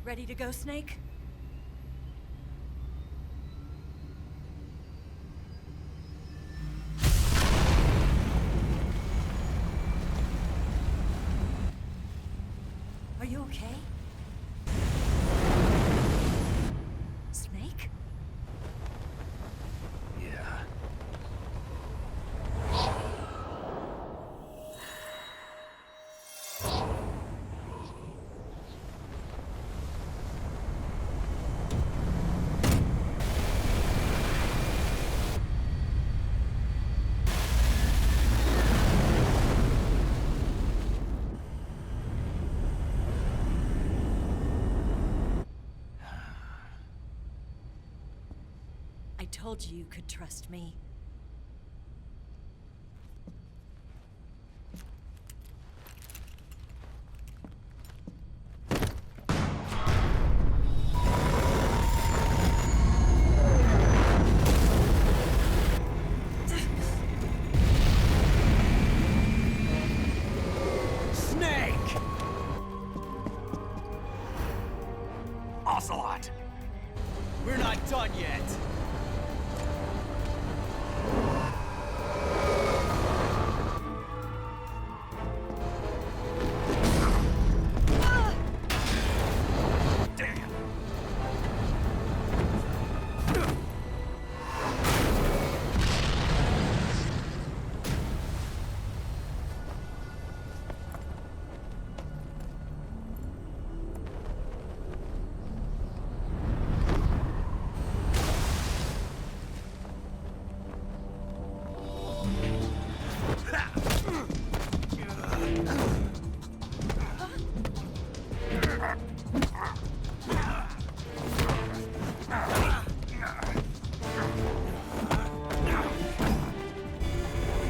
Ready to go, Snake? Are you okay? Snake? Yeah. I told you you could trust me. Snake! Ocelot! We're not done yet!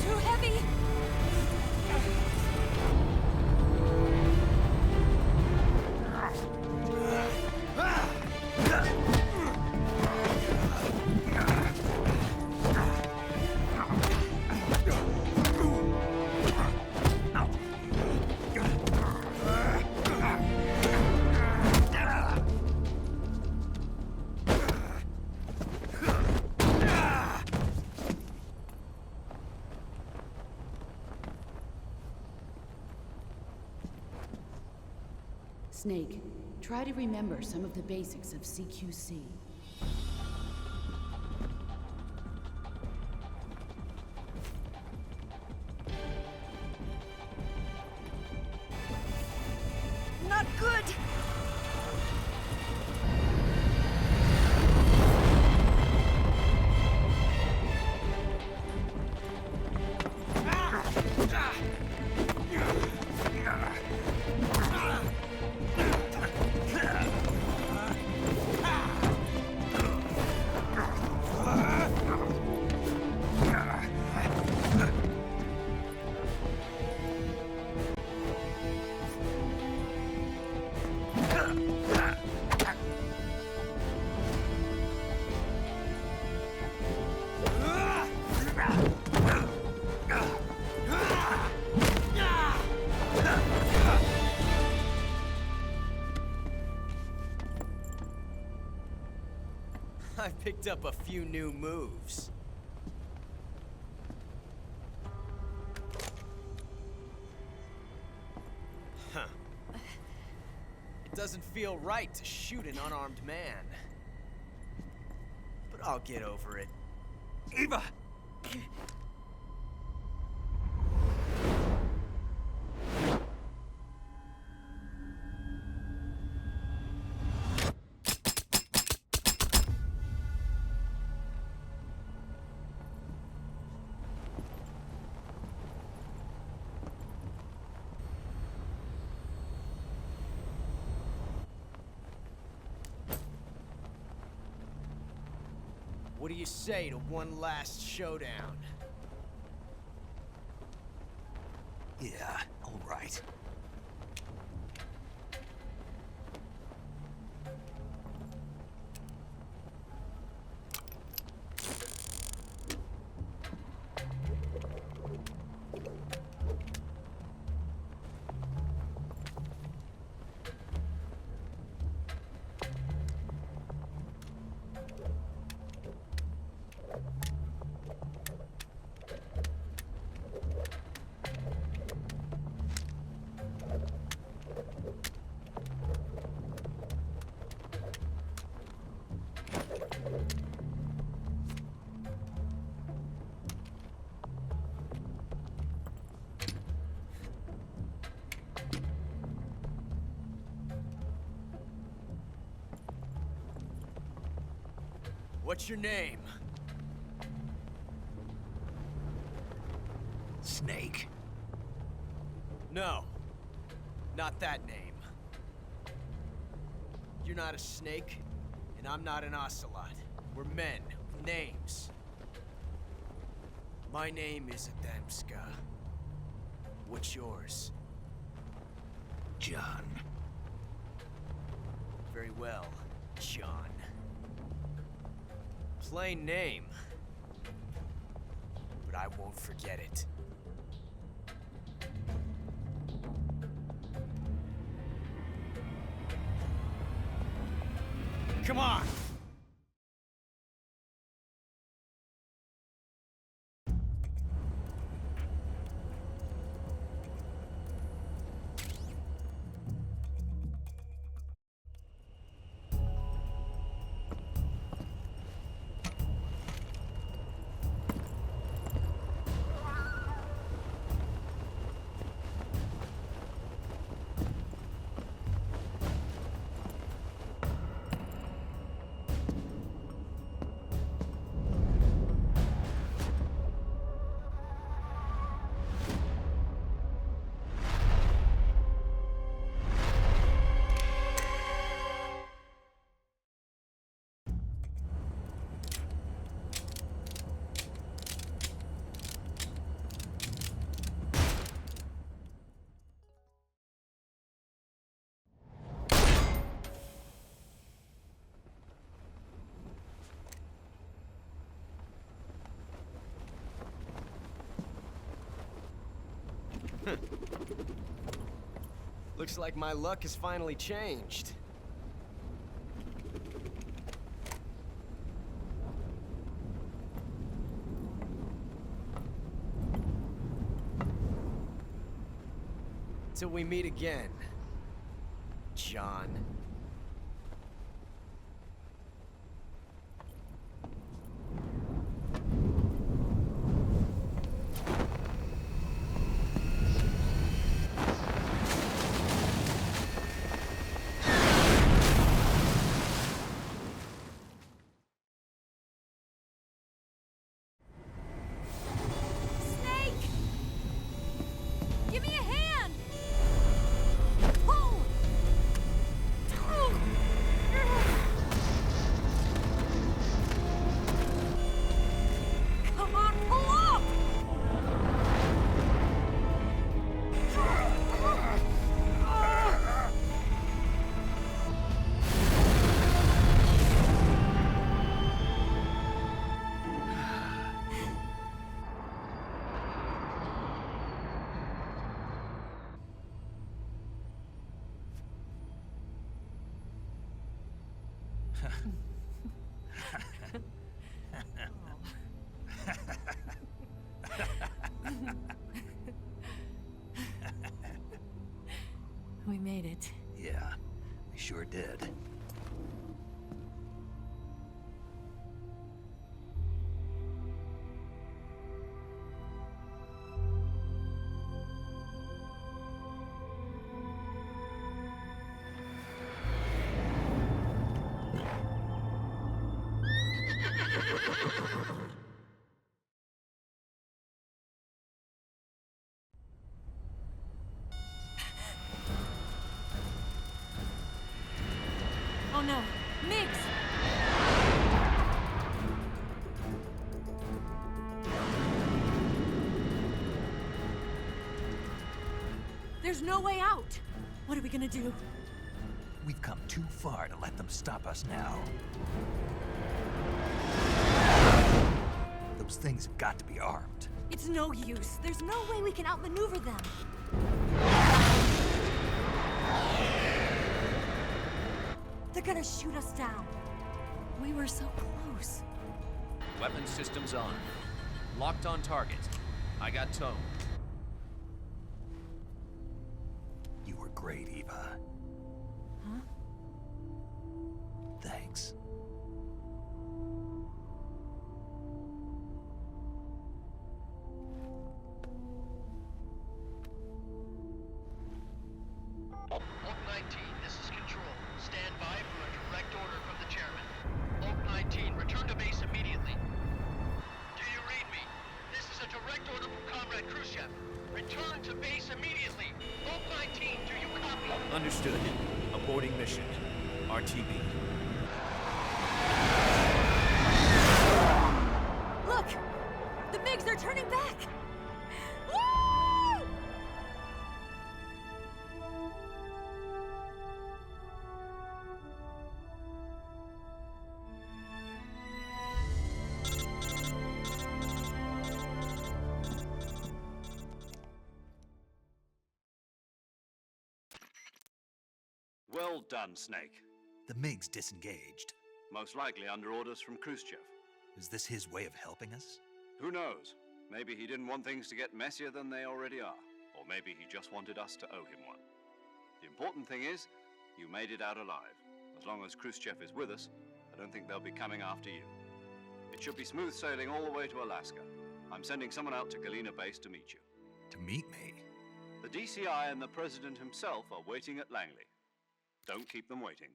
Too heavy! Snake, try to remember some of the basics of CQC. Not good! I picked up a few new moves. Huh. It doesn't feel right to shoot an unarmed man. But I'll get over it. Eva! What do you say to one last showdown? Yeah, all right. What's your name? Snake. No. Not that name. You're not a snake, and I'm not an ocelot. We're men with names. My name is Adamska. What's yours? John. Very well, John. Plain name. But I won't forget it. Come on! Looks like my luck has finally changed. Till we meet again, John. Snake! Give me a hand! Pull! Come on, pull up! We made it. Yeah, we sure did. Oh no, Mix! There's no way out! What are we gonna do? We've come too far to let them stop us now. Those things have got to be armed. It's no use. There's no way we can outmaneuver them. They're gonna shoot us down. We were so close. Weapon systems on. Locked on target. I got towed. You were great, Eva. Huh? Thanks. Oak 19, this is Control. Stand by for a direct order from the chairman. Oak 19, return to base Understood. Aborting mission. RTB. Look! The MiGs are turning back! Woo! Well done, Snake. The MiGs disengaged. Most likely under orders from Khrushchev. Is this his way of helping us? Who knows? Maybe he didn't want things to get messier than they already are. Or maybe he just wanted us to owe him one. The important thing is, you made it out alive. As long as Khrushchev is with us, I don't think they'll be coming after you. It should be smooth sailing all the way to Alaska. I'm sending someone out to Galena Base to meet you. To meet me? The DCI and the President himself are waiting at Langley. Don't keep them waiting.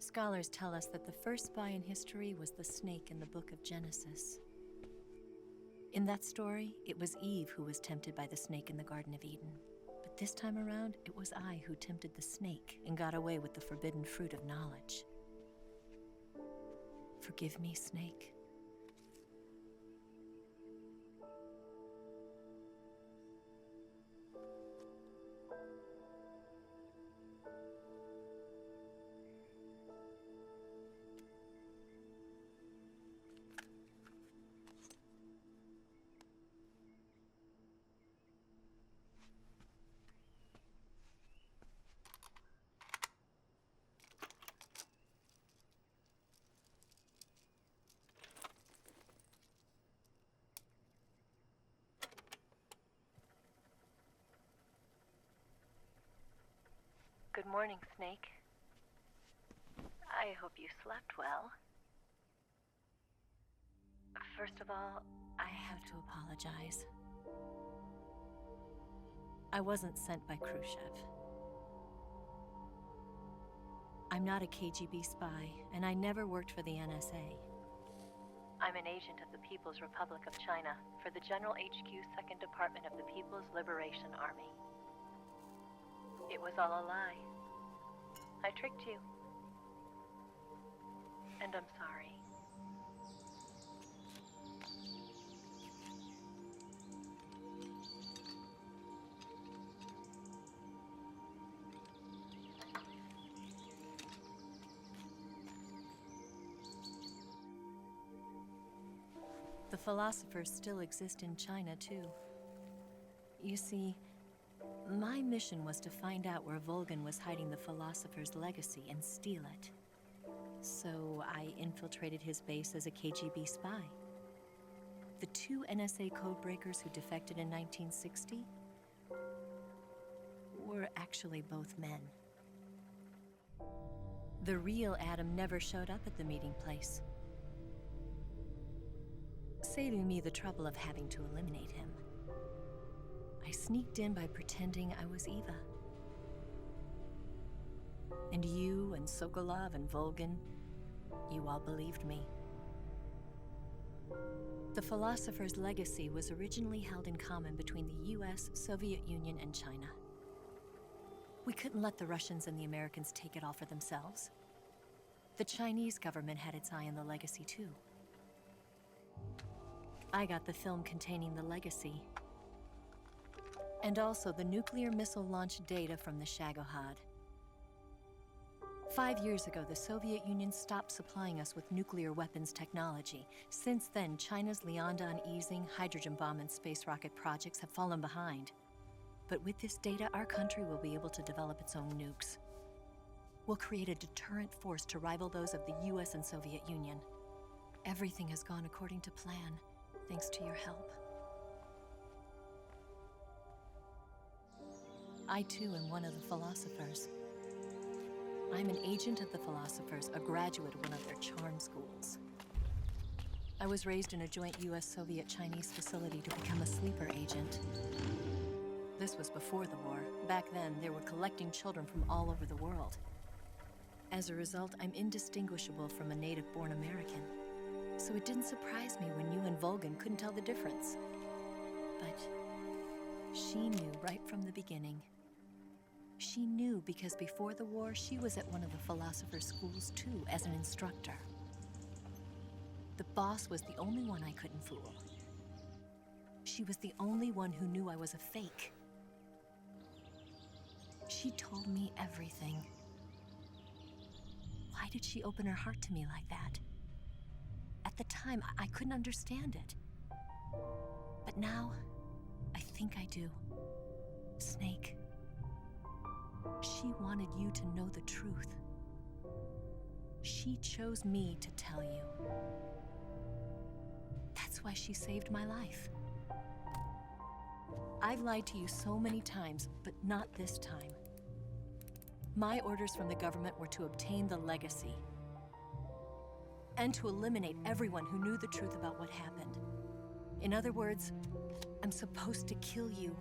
Scholars tell us that the first spy in history was the snake in the book of Genesis. In that story, it was Eve who was tempted by the snake in the Garden of Eden. But this time around, it was I who tempted the snake and got away with the forbidden fruit of knowledge. Forgive me, Snake. Good morning, Snake. I hope you slept well. First of all, I have to apologize. I wasn't sent by Khrushchev. I'm not a KGB spy, and I never worked for the NSA. I'm an agent of the People's Republic of China for the General HQ 2nd Department of the People's Liberation Army. It was all a lie. I tricked you. And I'm sorry. The philosophers still exist in China, too. You see, my mission was to find out where Volgan was hiding the philosopher's legacy and steal it. So I infiltrated his base as a KGB spy. The two NSA codebreakers who defected in 1960 were actually both men. The real Adam never showed up at the meeting place, saving me the trouble of having to eliminate him. I sneaked in by pretending I was Eva. And you and Sokolov and Volgan, you all believed me. The philosopher's legacy was originally held in common between the US, Soviet Union, and China. We couldn't let the Russians and the Americans take it all for themselves. The Chinese government had its eye on the legacy too. I got the film containing the legacy, and also the nuclear missile launch data from the Shagohod. 5 years ago, the Soviet Union stopped supplying us with nuclear weapons technology. Since then, China's Lianda and Easing, hydrogen bomb, and space rocket projects have fallen behind. But with this data, our country will be able to develop its own nukes. We'll create a deterrent force to rival those of the US and Soviet Union. Everything has gone according to plan, thanks to your help. I too am one of the philosophers. I'm an agent of the philosophers, a graduate of one of their charm schools. I was raised in a joint US-Soviet-Chinese facility to become a sleeper agent. This was before the war. Back then, they were collecting children from all over the world. As a result, I'm indistinguishable from a native-born American. So it didn't surprise me when you and Volgan couldn't tell the difference. But she knew right from the beginning. She knew because before the war, she was at one of the philosopher's schools too, as an instructor. The boss was the only one I couldn't fool. She was the only one who knew I was a fake. She told me everything. Why did she open her heart to me like that? At the time, I couldn't understand it. But now, I think I do. Snake. She wanted you to know the truth. She chose me to tell you. That's why she saved my life. I've lied to you so many times, but not this time. My orders from the government were to obtain the legacy and to eliminate everyone who knew the truth about what happened. In other words, I'm supposed to kill you.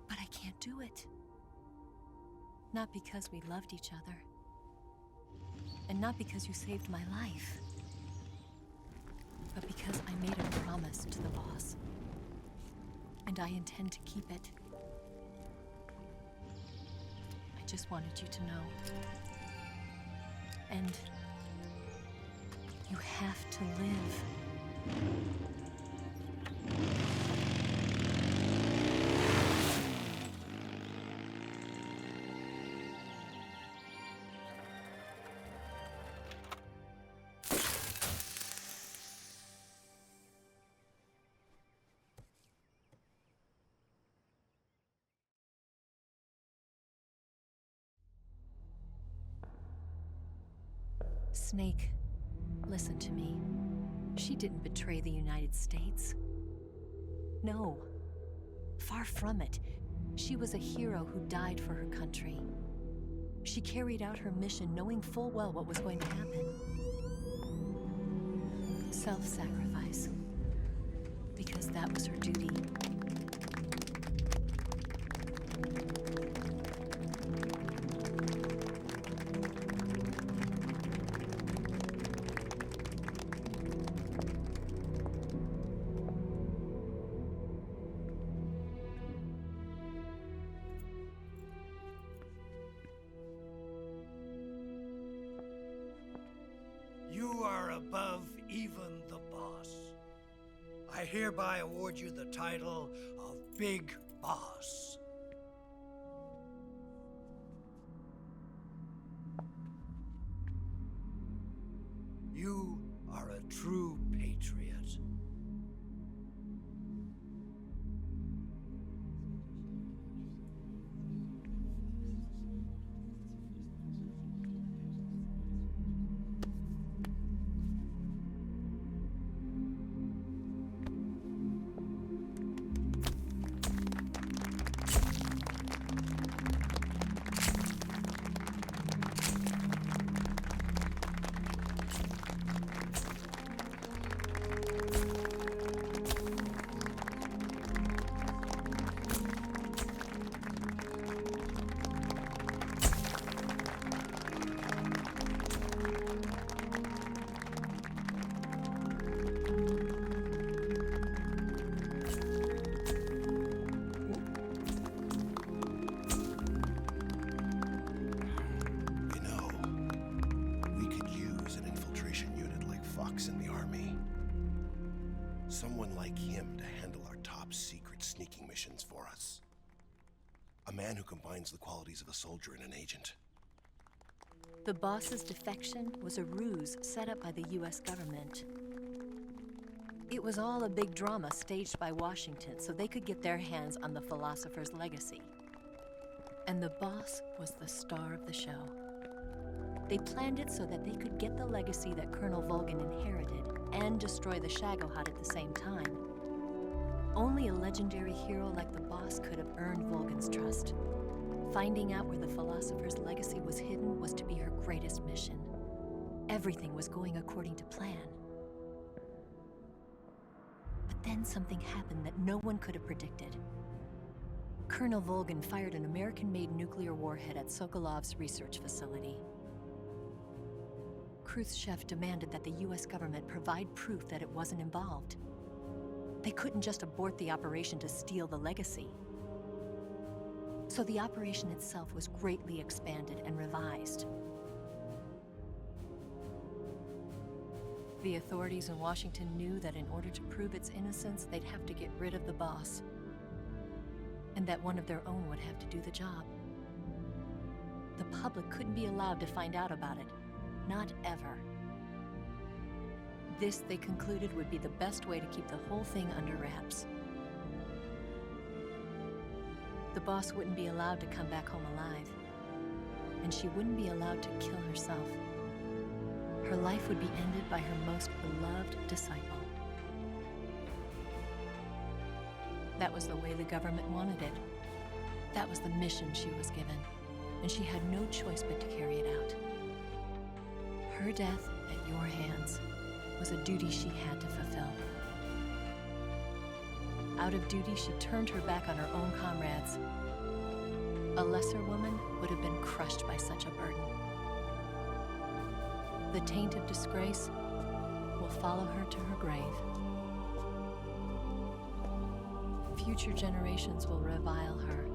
But I can't do it. Not because we loved each other. And not because you saved my life. But because I made a promise to the boss. And I intend to keep it. I just wanted you to know. And you have to live. Snake, listen to me. She didn't betray the United States. No. Far from it. She was a hero who died for her country. She carried out her mission knowing full well what was going to happen. Self-sacrifice. Because that was her duty. You are above even the boss. I hereby award you the title of Big Boss. You are a true patriot. Someone like him to handle our top secret sneaking missions for us. A man who combines the qualities of a soldier and an agent. The boss's defection was a ruse set up by the US government. It was all a big drama staged by Washington so they could get their hands on the philosopher's legacy. And the boss was the star of the show. They planned it so that they could get the legacy that Colonel Volgan inherited and destroy the Shagohod at the same time. Only a legendary hero like the boss could have earned Volgan's trust. Finding out where the philosopher's legacy was hidden was to be her greatest mission. Everything was going according to plan. But then something happened that no one could have predicted. Colonel Volgan fired an American-made nuclear warhead at Sokolov's research facility. Khrushchev demanded that the US government provide proof that it wasn't involved. They couldn't just abort the operation to steal the legacy. So the operation itself was greatly expanded and revised. The authorities in Washington knew that in order to prove its innocence, they'd have to get rid of the boss, and that one of their own would have to do the job. The public couldn't be allowed to find out about it, not ever. This, they concluded, would be the best way to keep the whole thing under wraps. The boss wouldn't be allowed to come back home alive, and she wouldn't be allowed to kill herself. Her life would be ended by her most beloved disciple. That was the way the government wanted it. That was the mission she was given, and she had no choice but to carry it out. Her death at your hands was a duty she had to fulfill. Out of duty, she turned her back on her own comrades. A lesser woman would have been crushed by such a burden. The taint of disgrace will follow her to her grave. Future generations will revile her.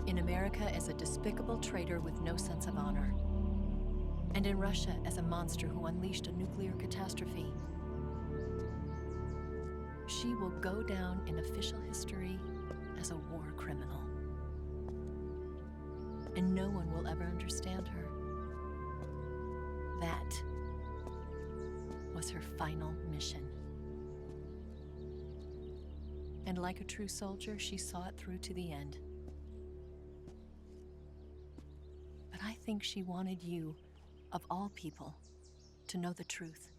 In America as a despicable traitor with no sense of honor. And in Russia as a monster who unleashed a nuclear catastrophe. She will go down in official history as a war criminal. And no one will ever understand her. That was her final mission. And like a true soldier, she saw it through to the end. But I think she wanted you, of all people, to know the truth.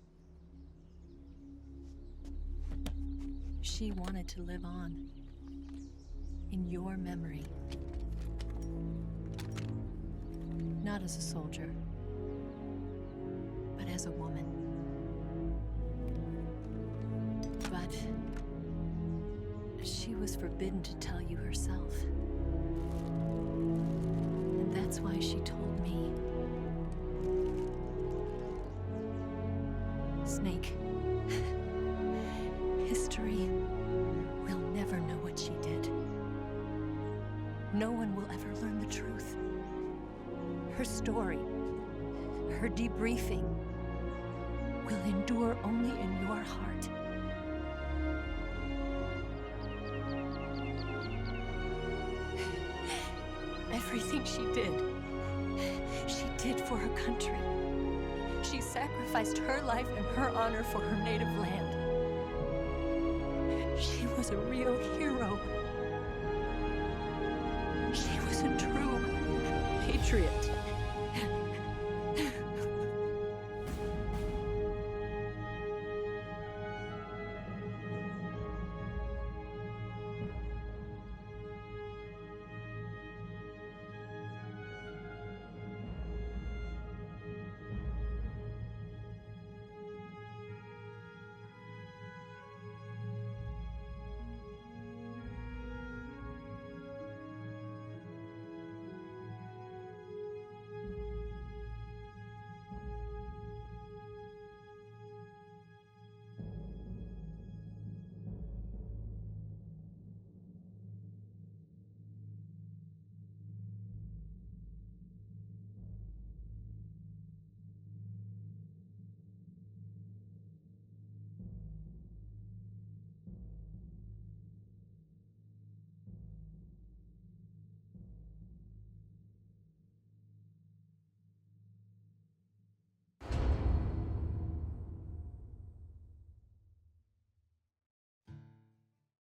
She wanted to live on in your memory. Not as a soldier, but as a woman. But she was forbidden to tell you herself. And that's why she told me. Snake, history will never know what she did. No one will ever learn the truth. Her story, her debriefing, will endure only in your heart. Everything she did for her country. She sacrificed her life and her honor for her native land. She was a real hero. She was a true patriot.